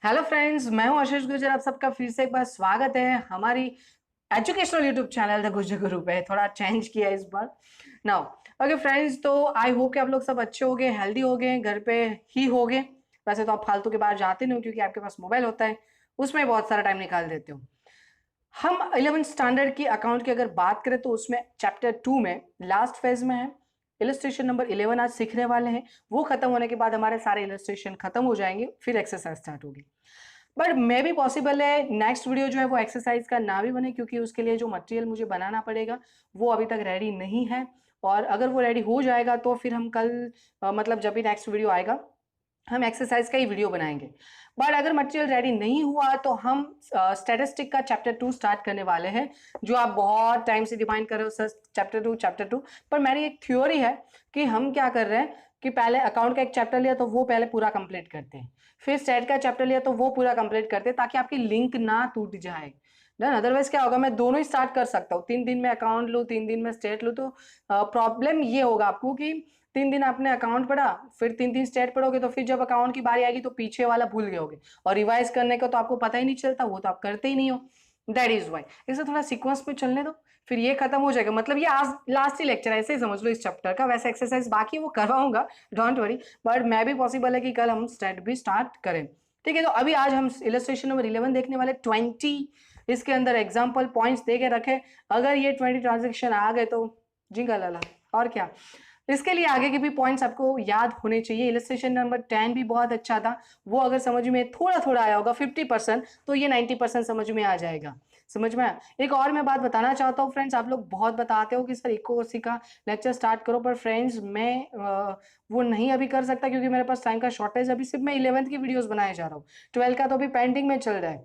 Hello friends, मैं हूं आशीष गुर्जर। आप सबका फिर से एक बार स्वागत है हमारी educational YouTube channel the Gurjar गुरु पे। थोड़ा चेंज किया इस बार। नाउ ओके फ्रेंड्स, तो आई होप कि आप लोग सब अच्छे होंगे, हेल्दी होंगे, घर पे ही होंगे। वैसे तो आप फालतू के बाहर जाते नहीं हो क्योंकि आपके पास मोबाइल होता है, उसमें बहुत सारा टाइम निकाल देते हो। हम 11th स्टैंडर्ड की अकाउंट की अगर बात करें तो उसमें चैप्टर 2 में लास्ट फेज में है। इलस्ट्रेशन नंबर 11 आज सीखने वाले हैं। वो खत्म होने के बाद हमारे सारे इलस्ट्रेशन खत्म हो जाएंगे, फिर एक्सरसाइज स्टार्ट होगी। बट मे भी पॉसिबल है नेक्स्ट वीडियो जो है वो एक्सरसाइज का ना भी बने, क्योंकि उसके लिए जो मटेरियल मुझे बनाना पड़ेगा वो अभी तक रेडी नहीं है। और अगर वो रेडी हो जाएगा तो फिर हम कल मतलब जब भी नेक्स्ट वीडियो आएगा हम एक्सरसाइज का ही वीडियो बनाएंगे। बट अगर मटेरियल रेडी नहीं हुआ तो हम स्टैटिस्टिक का चैप्टर 2 स्टार्ट करने वाले हैं, जो आप बहुत टाइम से डिमांड कर रहे हो सर चैप्टर 2। पर मेरी एक थ्योरी है कि हम क्या कर रहे हैं कि पहले अकाउंट का एक चैप्टर लिया तो वो पहले पूरा कंप्लीट करते हैं, फिर स्टेट का चैप्टर लिया तो वो पूरा कंप्लीट करते हैं, ताकि आपकी लिंक ना टूट जाए। डन। अदरवाइज क्या होगा, मैं दोनों ही स्टार्ट कर सकता हूँ, 3 दिन में अकाउंट लूँ 3 दिन में स्टेट लूँ, तो प्रॉब्लम ये होगा आपको कि 3 दिन आपने अकाउंट पढ़ा, फिर 3 दिन स्टेट पढ़ोगे, तो फिर जब अकाउंट की बारी आएगी तो पीछे वाला भूल गए होगे, और रिवाइज करने का तो आपको पता ही नहीं चलता, वो तो आप करते ही नहीं हो। दैट इज वाई इसे थोड़ा सीक्वेंस में चलने दो, फिर ये खत्म हो जाएगा। मतलब ये आज लास्ट ही लेक्चर ऐसे ही समझ लो इस चैप्टर का। वैसे एक्सरसाइज बाकी वो करवाऊंगा, डोंट वरी। बट मैं भी पॉसिबल है कि कल हम स्टेट भी स्टार्ट करें। ठीक है, तो अभी आज हम इलस्ट्रेशन नंबर 11 देखने वाले। 20 इसके अंदर एग्जाम्पल पॉइंट्स दे के रखे। अगर ये 20 ट्रांजेक्शन आ गए तो जिंगा लाला, और क्या। इसके लिए आगे के भी पॉइंट्स आपको याद होने चाहिए। इलस्ट्रेशन नंबर 10 भी बहुत अच्छा था, वो अगर समझ में थोड़ा थोड़ा आया होगा 50%, तो ये 90% समझ में आ जाएगा। समझ में आया। एक और मैं बात बताना चाहता हूँ फ्रेंड्स, आप लोग बहुत बताते हो कि सर इको का लेक्चर स्टार्ट करो, पर फ्रेंड्स मैं वो नहीं अभी कर सकता, क्योंकि मेरे पास टाइम का शॉर्टेज। अभी सिर्फ मैं 11th की वीडियोस बनाए जा रहा हूँ, 12 का तो अभी पेंडिंग में चल रहा है।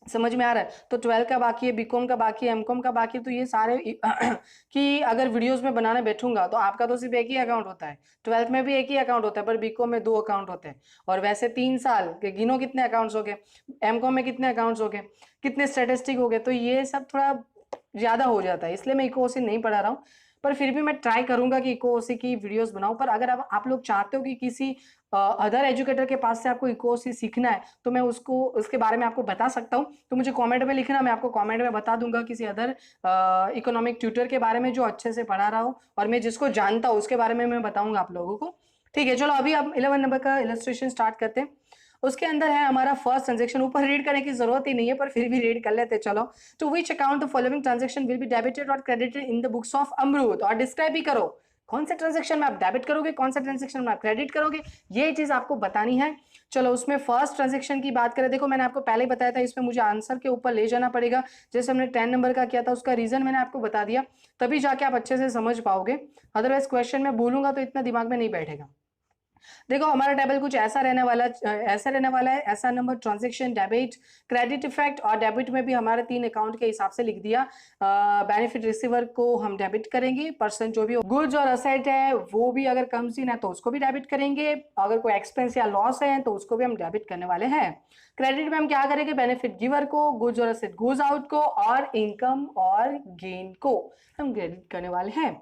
समझ में आ रहा है। तो 12 का बाकी है, बीकॉम का बाकी है, एमकॉम का बाकी है, तो ये सारे कि अगर वीडियोस में बनाने बैठूंगा तो आपका तो सिर्फ एक ही अकाउंट होता है, 12th में भी एक ही अकाउंट होता है, पर बीकॉम में 2 अकाउंट होते हैं। और वैसे 3 साल के गिनो कितने अकाउंट्स हो गए, एमकॉम में कितने अकाउंट्स हो गए, कितने स्टेटिस्टिक हो गए, तो ये सब थोड़ा ज्यादा हो जाता है, इसलिए मैं इको नहीं पढ़ा रहा हूँ। पर फिर भी मैं ट्राई करूंगा कि इको की वीडियोस बनाऊं। पर अगर आप लोग चाहते हो कि किसी अदर एजुकेटर के पास से आपको इको सीखना है, तो मैं उसके बारे में आपको बता सकता हूँ। तो मुझे कमेंट में लिखना, मैं आपको कमेंट में बता दूंगा किसी अदर इकोनॉमिक ट्यूटर के बारे में जो अच्छे से पढ़ा रहा हो, और मैं जिसको जानता हूँ उसके बारे में मैं बताऊंगा आप लोगों को। ठीक है, चलो अभी आप 11 नंबर का इलस्ट्रेशन स्टार्ट करते हैं। उसके अंदर है हमारा फर्स्ट ट्रांजेक्शन। ऊपर रीड करने की जरूरत ही नहीं है, पर फिर भी रीड कर लेते चलो। To which account the following transaction will be debited और credited in the books of अमरूद। और डिस्क्राइब भी करो कौन से ट्रांजेक्शन में आप डेबिट करोगे, कौन सा ट्रांजेक्शन में आप क्रेडिट करोगे, ये चीज आपको बतानी है। चलो उसमें फर्स्ट ट्रांजेक्शन की बात करें। देखो मैंने आपको पहले बताया था, इसमें मुझे आंसर के ऊपर ले जाना पड़ेगा। जैसे हमने 10 नंबर का किया था, उसका रीजन मैंने आपको बता दिया, तभी जाके आप अच्छे से समझ पाओगे। अदरवाइज क्वेश्चन में बोलूंगा तो इतना दिमाग में नहीं बैठेगा। देखो हमारा टेबल कुछ ऐसा रहने वाला है। ऐसा number transaction, debit, credit effect, और डेबिट में भी हमारे 3 अकाउंट के हिसाब से लिख दिया। बेनिफिट रिसीवर को हम डेबिट करेंगे, पर्सन जो भी गुड्स और असेट है वो भी अगर कम्स इन है तो उसको भी डेबिट करेंगे, अगर कोई एक्सपेंस या लॉस है तो उसको भी हम डेबिट करने वाले हैं। क्रेडिट में हम क्या करेंगे, बेनिफिट गिवर को, गुड्स और असेट गोज आउट को, और इनकम और गेन को हम क्रेडिट करने वाले हैं।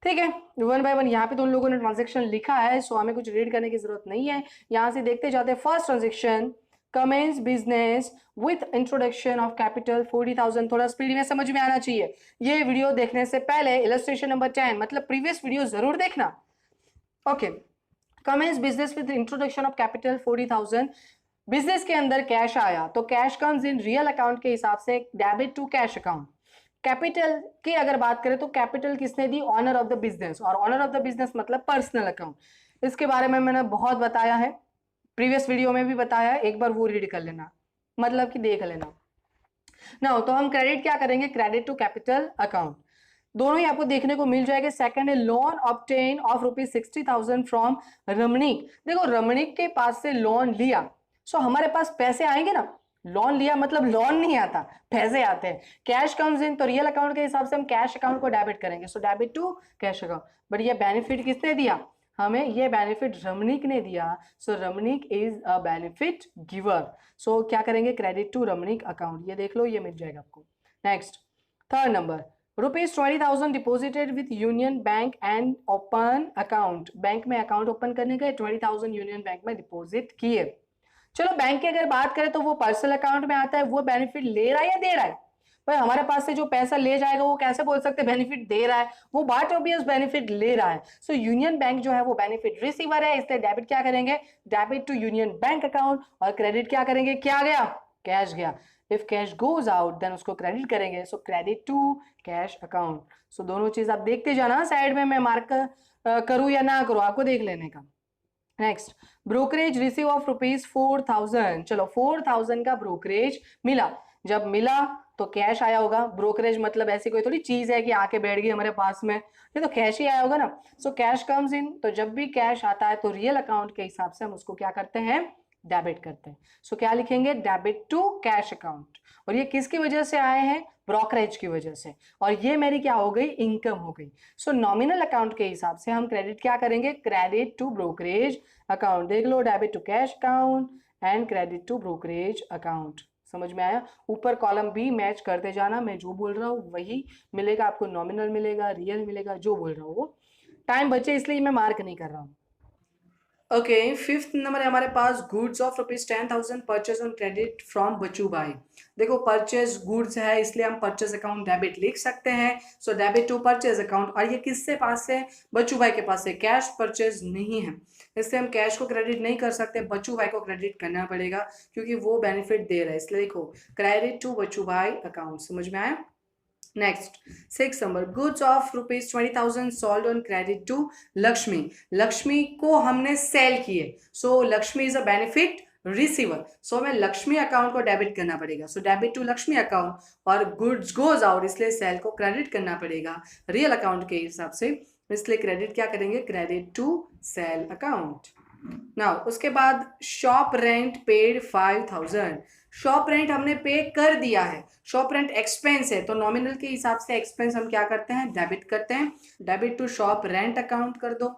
ठीक है, 1 बाय 1 यहाँ पे तो उन लोगों ने ट्रांजेक्शन लिखा है, सो हमें कुछ रीड करने की जरूरत नहीं है। यहाँ से देखते जाते हैं। First transaction, commences business with introduction of capital 40,000। थोड़ा स्पीड में समझ में आना चाहिए। ये वीडियो देखने से पहले इलस्ट्रेशन नंबर 10 मतलब प्रीवियस वीडियो जरूर देखना। Okay, commences business with introduction of capital 40,000। Business के अंदर कैश आया तो cash comes in real account के हिसाब से debit to cash account. Capital की अगर बात करें तो कैपिटल किसने दी, ऑनर ऑफ द बिजनेस, और ऑनर ऑफ द बिजनेस मतलब पर्सनल अकाउंट। इसके बारे में मैंने बहुत बताया है, प्रीवियस वीडियो में भी बताया है, एक बार वो रीड कर लेना, मतलब कि देख लेना ना। तो हम क्रेडिट क्या करेंगे, क्रेडिट टू कैपिटल अकाउंट। दोनों ही आपको देखने को मिल जाएगा। सेकंड है लोन ऑब्टेन ऑफ ₹60,000 फ्रॉम रमणीक। देखो रमणीक के पास से लोन लिया, सो हमारे पास पैसे आएंगे ना। लोन लिया मतलब लोन नहीं आता, पैसे आते हैं। कैश कम्स इन तो रियल अकाउंट के हिसाब से हम कैश अकाउंट को डेबिट करेंगे, so debit to cash account. But ये बेनिफिट किसने दिया हमें, ये बेनिफिट रमणीक ने दिया, so Ramnik is a benefit giver. So क्या करेंगे, क्रेडिट टू रमणीक अकाउंट। ये देख लो, ये मिल जाएगा आपको। Next, third number, ₹20,000 deposited with union bank and open account. Bank में अकाउंट ओपन करने गए, 20,000 यूनियन बैंक में डिपॉजिट किए। चलो बैंक की अगर बात करें तो वो पर्सनल अकाउंट में आता है, वो बेनिफिट ले रहा है या दे रहा है? भाई हमारे पास से जो पैसा ले जाएगा वो कैसे बोल सकते हैं बेनिफिट दे रहा है, वो बात ऑब्वियस बेनिफिट ले रहा है। सो यूनियन बैंक जो है वो बेनिफिट रिसीवर है, इसलिए डेबिट क्या करेंगे, debit to union bank account, और क्रेडिट क्या करेंगे, क्या गया, कैश गया। If cash goes out then उसको क्रेडिट करेंगे, so credit to cash account. So दोनों चीज आप देखते जाना, साइड में मैं मार्क करूं या ना करूं आपको देख लेने का। Next, brokerage receive of ₹4000। चलो 4000 का ब्रोकरेज मिला, जब मिला तो कैश आया होगा। ब्रोकरेज मतलब ऐसी कोई थोड़ी चीज है कि आके बैठ गई हमारे पास में, ये तो कैश ही आया होगा ना। सो कैश कम्स इन, तो जब भी कैश आता है तो रियल अकाउंट के हिसाब से हम उसको क्या करते हैं, डेबिट करते हैं। सो क्या लिखेंगे, डेबिट टू कैश अकाउंट। और ये किसकी वजह से आए हैं, ब्रोकरेज की वजह से, और ये मेरी क्या हो गई, इनकम हो गई। सो नॉमिनल अकाउंट के हिसाब से हम क्रेडिट क्या करेंगे, क्रेडिट टू ब्रोकरेज अकाउंट। देख लो, debit to cash account and credit to brokerage account. समझ में आया? ऊपर कॉलम भी मैच करते जाना, मैं जो बोल रहा हूँ वही मिलेगा आपको, नॉमिनल मिलेगा, रियल मिलेगा, जो बोल रहा हूँ वो। टाइम बचे इसलिए मैं मार्क नहीं कर रहा हूँ। ओके, फिफ्थ नंबर है हमारे पास, goods of ₹10,000 purchase on credit from Bachchu भाई। देखो परचेज गुड्स है इसलिए हम परचेज अकाउंट डेबिट लिख सकते हैं। So debit to purchase account, और ये किससे पास है, बच्चू भाई के पास है। कैश परचेज नहीं है इसलिए हम कैश को क्रेडिट नहीं कर सकते, बच्चू भाई को क्रेडिट करना पड़ेगा क्योंकि वो बेनिफिट दे रहा है, इसलिए देखो क्रेडिट टू बच्चू भाई अकाउंट। समझ में आया? Next, six number, goods of ₹20,000 sold on credit to Lakshmi. Lakshmi को हमने सेल किए, so Lakshmi is a benefit receiver, so हमें लक्ष्मी अकाउंट को डेबिट करना पड़ेगा। So debit to Lakshmi account, और गुड्स गोज आउट इसलिए सेल को क्रेडिट करना पड़ेगा रियल अकाउंट के हिसाब से, इसलिए क्रेडिट क्या करेंगे, credit to sale account. Now उसके बाद shop rent paid 5000। Shop rent हमने पे कर दिया है, शॉप रेंट एक्सपेंस है तो नॉमिनल के हिसाब से एक्सपेंस हम क्या करते हैं, डेबिट करते हैं। Debit to shop rent account कर दो,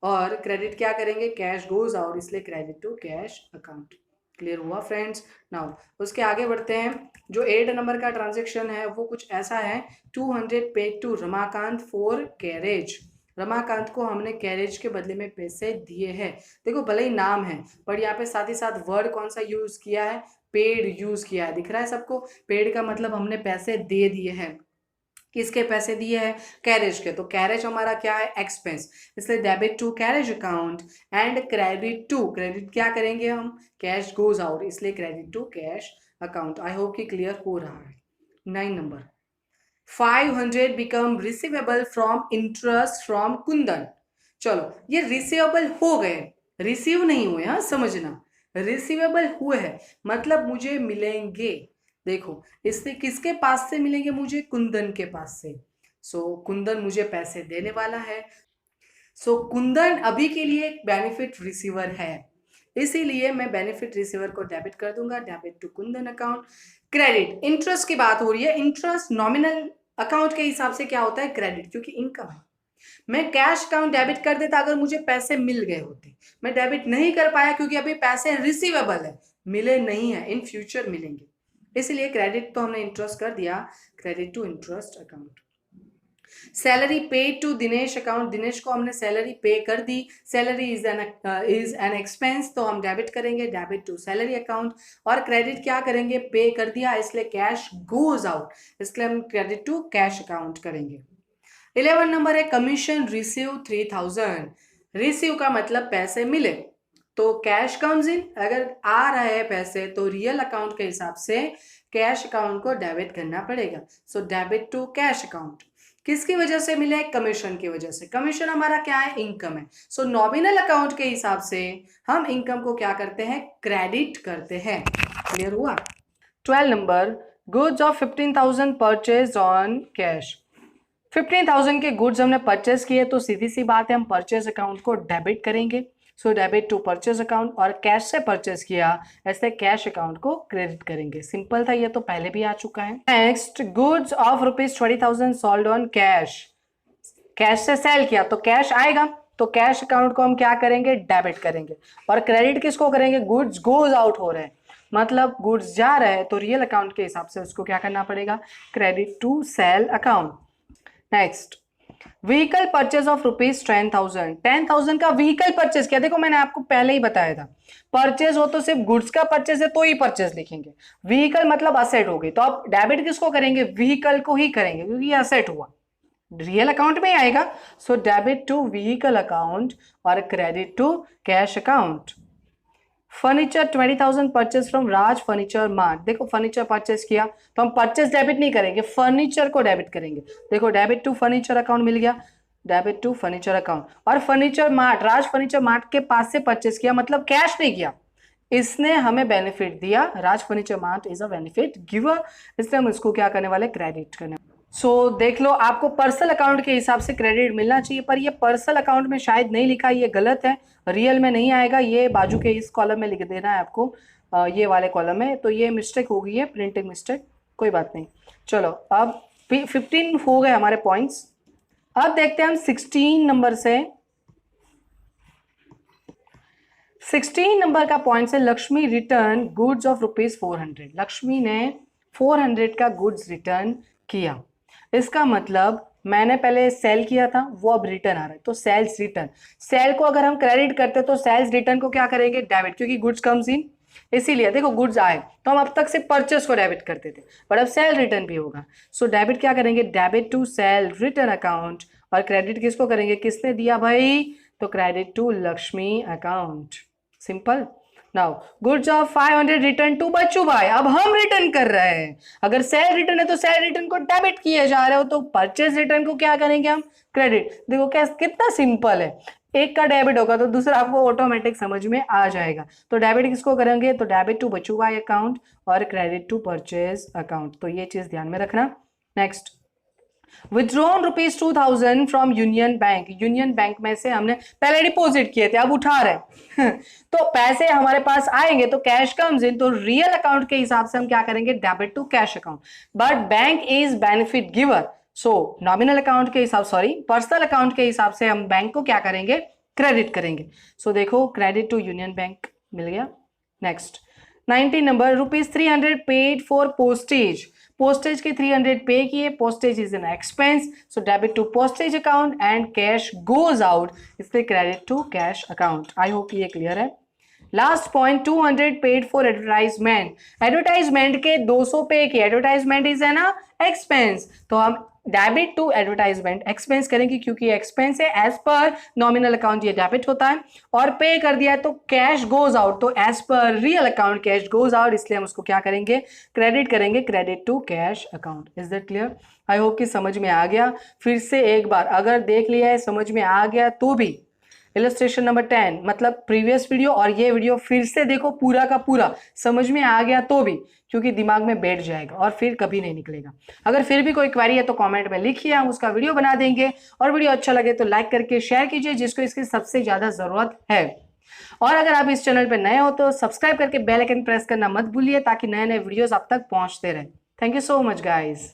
और क्रेडिट क्या करेंगे, कैश गोज आउट इसलिए credit to cash account. Clear हुआ फ्रेंड्स? नाउ उसके आगे बढ़ते हैं। जो 8 नंबर का ट्रांजेक्शन है वो कुछ ऐसा है, 200 paid to Ramakant for carriage. Ramakant को हमने कैरेज के बदले में पैसे दिए हैं। देखो भले ही नाम है पर यहाँ पे साथ ही साथ वर्ड कौन सा यूज किया है, पेड यूज किया है। दिख रहा है सबको, पेड का मतलब हमने पैसे दे दिए हैं। किसके पैसे दिए हैं, कैरेज के, तो कैरेज हमारा क्या है, एक्सपेंस, इसलिए debit to carriage account and credit to, credit क्या करेंगे हम, कैश गोज आउट इसलिए credit to cash account. I hope कि क्लियर हो रहा है। 9 number, 500 become receivable from interest from Kundan. चलो ये रिसीवेबल हो गए, रिसीव नहीं हुए, हाँ समझना, रिसीवेबल हुए हैं मतलब मुझे मिलेंगे। देखो इससे किसके पास से मिलेंगे, मुझे कुंदन के पास से। सो कुंदन मुझे पैसे देने वाला है, सो कुंदन अभी के लिए एक बेनिफिट रिसीवर है, इसीलिए मैं बेनिफिट रिसीवर को डेबिट कर दूंगा, debit to Kundan account. Credit, interest की बात हो रही है, इंटरेस्ट नॉमिनल अकाउंट के हिसाब से क्या होता है, क्रेडिट, क्योंकि इनकम है। मैं कैश अकाउंट डेबिट कर देता अगर मुझे पैसे मिल गए होते, मैं डेबिट नहीं कर पाया क्योंकि अभी पैसे रिसीवेबल है, मिले नहीं है, इन फ्यूचर मिलेंगे, इसलिए क्रेडिट तो हमने इंटरेस्ट कर दिया, credit to interest account. Salary paid to Dinesh account, Dinesh को हमने सैलरी पे कर दी, सैलरी इज एन एक्सपेंस तो हम डेबिट करेंगे, डेबिट टू सैलरी अकाउंट। और क्रेडिट क्या करेंगे, पे कर दिया इसलिए कैश गोज आउट, इसलिए हम क्रेडिट टू कैश अकाउंट करेंगे। 11 नंबर है, कमीशन रिसीव 3000। रिसीव का मतलब पैसे मिले, तो कैश कम्स इन, अगर आ रहे हैं पैसे तो रियल अकाउंट के हिसाब से कैश अकाउंट को डेबिट करना पड़ेगा। So debit to cash account. किसकी वजह से मिले, कमीशन की वजह से, कमीशन हमारा क्या है, इनकम है। सो नॉमिनल अकाउंट के हिसाब से हम इनकम को क्या करते हैं, क्रेडिट करते हैं। क्लियर हुआ? 12 number, goods of 15,000 purchase on cash. 15,000 के गुड्स हमने परचेज किए तो सीधी सी बात है हम परचेज अकाउंट को डेबिट करेंगे। So debit to purchase account, और कैश से परचेज किया ऐसे कैश अकाउंट को क्रेडिट करेंगे। सिंपल था, ये तो पहले भी आ चुका है। Next, goods of ₹20,000 sold on cash. Cash से सेल किया तो कैश आएगा, तो कैश अकाउंट को हम क्या करेंगे, डेबिट करेंगे। और क्रेडिट किसको करेंगे, गुड्स गोज आउट हो रहे हैं मतलब गुड्स जा रहे हैं तो रियल अकाउंट के हिसाब से उसको क्या करना पड़ेगा, credit to sale account. Next, vehicle purchase of ₹10,000, 10,000 का व्हीकल परचेज किया। देखो मैंने आपको पहले ही बताया था, परचेज हो तो सिर्फ गुड्स का परचेज है तो ही परचेज लिखेंगे, व्हीकल मतलब असेट हो गई, तो आप डेबिट किसको करेंगे, व्हीकल को ही करेंगे क्योंकि ये असेट हुआ, रियल अकाउंट में ही आएगा। So debit to vehicle account और credit to cash account. Furniture 20,000 purchase from Raj furniture mart. देखो फर्नीचर परचेज किया तो हम परचेज डेबिट नहीं करेंगे, फर्नीचर को डेबिट करेंगे। देखो डेबिट टू फर्नीचर अकाउंट मिल गया, डेबिट टू फर्नीचर अकाउंट। और फर्नीचर मार्ट, राज फर्नीचर मार्ट के पास से परचेज किया, मतलब कैश नहीं किया, इसने हमें बेनिफिट दिया। Raj furniture mart is a benefit giver, इसलिए हम इसको क्या करने वाले, क्रेडिट करने। सो देख लो, आपको पर्सनल अकाउंट के हिसाब से क्रेडिट मिलना चाहिए, पर ये पर्सनल अकाउंट में शायद नहीं लिखा, ये गलत है, रियल में नहीं आएगा, ये बाजू के इस कॉलम में लिख देना है आपको, ये वाले कॉलम में, तो ये मिस्टेक हो गई है, प्रिंटिंग मिस्टेक, कोई बात नहीं। चलो अब 15 हो गए हमारे पॉइंट्स। अब देखते हैं हम 16 नंबर से, 16 नंबर का पॉइंट है, Lakshmi return goods of ₹400। Lakshmi ने 400 का गुड्स रिटर्न किया, इसका मतलब मैंने पहले सेल किया था, वो अब रिटर्न आ रहा है, तो सेल्स रिटर्न। सेल को अगर हम क्रेडिट करते तो सेल्स रिटर्न को क्या करेंगे, डेबिट, क्योंकि गुड्स कम्स इन, इसीलिए देखो गुड्स आए तो हम अब तक से परचेस को डेबिट करते थे, बट अब सेल रिटर्न भी होगा। सो डेबिट क्या करेंगे, debit to sale return account, और क्रेडिट किसको करेंगे, किसने दिया भाई, तो credit to Lakshmi account, simple. Now goods of 500 return to Bachchu भाई, अब हम रिटर्न कर रहे हैं, अगर सेल रिटर्न है तो सेल रिटर्न को डेबिट किए जा रहे हो, तो परचेज रिटर्न को क्या करेंगे हम, क्रेडिट। देखो क्या कितना सिंपल है, एक का डेबिट होगा तो दूसरा आपको ऑटोमेटिक समझ में आ जाएगा। तो डेबिट किसको करेंगे, तो डेबिट टू बच्चू भाई अकाउंट और क्रेडिट टू परचेज अकाउंट, तो ये चीज ध्यान में रखना। Next, withdrawn ₹2,000 from union bank. Union bank में से हमने पहले डिपॉजिट किए थे, अब उठा रहे तो पैसे हमारे पास आएंगे तो कैश कम्स इन, तो रियल अकाउंट के हिसाब से हम क्या करेंगे, debit to cash account, but bank is benefit giver, so nominal account के हिसाब, सॉरी पर्सनल अकाउंट के हिसाब से हम बैंक को क्या करेंगे, क्रेडिट करेंगे। सो देखो क्रेडिट टू यूनियन बैंक मिल गया। नेक्स्ट 19 नंबर, ₹300 पेड फॉर पोस्टेज। पोस्टेज के 300 पे किए, postage is an expense, so debit to postage account and cash goes out, इसलिए credit to cash account. I hope ये clear है। Last point, 200 paid for advertisement. Advertisement के 200 पे किए, advertisement is है ना एक्सपेंस, तो हम डेबिट टू एडवर्टाइजमेंट एक्सपेंस करेंगे, क्योंकि एक्सपेंस है, एज पर नॉमिनल अकाउंट ये डेबिट होता है, और पे कर दिया तो कैश गोज आउट, तो as per real account cash goes out, इसलिए हम उसको क्या करेंगे, क्रेडिट करेंगे, credit to cash account. Is that clear? I hope कि समझ में आ गया। फिर से एक बार अगर देख लिया है, समझ में आ गया तो भी इलस्ट्रेशन नंबर 10 मतलब प्रीवियस वीडियो और ये वीडियो फिर से देखो, पूरा का पूरा समझ में आ गया तो भी, क्योंकि दिमाग में बैठ जाएगा और फिर कभी नहीं निकलेगा। अगर फिर भी कोई क्वेरी है तो कमेंट में लिखिए, हम उसका वीडियो बना देंगे, और वीडियो अच्छा लगे तो लाइक करके शेयर कीजिए जिसको इसकी सबसे ज्यादा जरूरत है। और अगर आप इस चैनल पर नए हो तो सब्सक्राइब करके बेल आइकन प्रेस करना मत भूलिए, ताकि नए नए वीडियोस आप तक पहुंचते रहे। Thank you so much guys.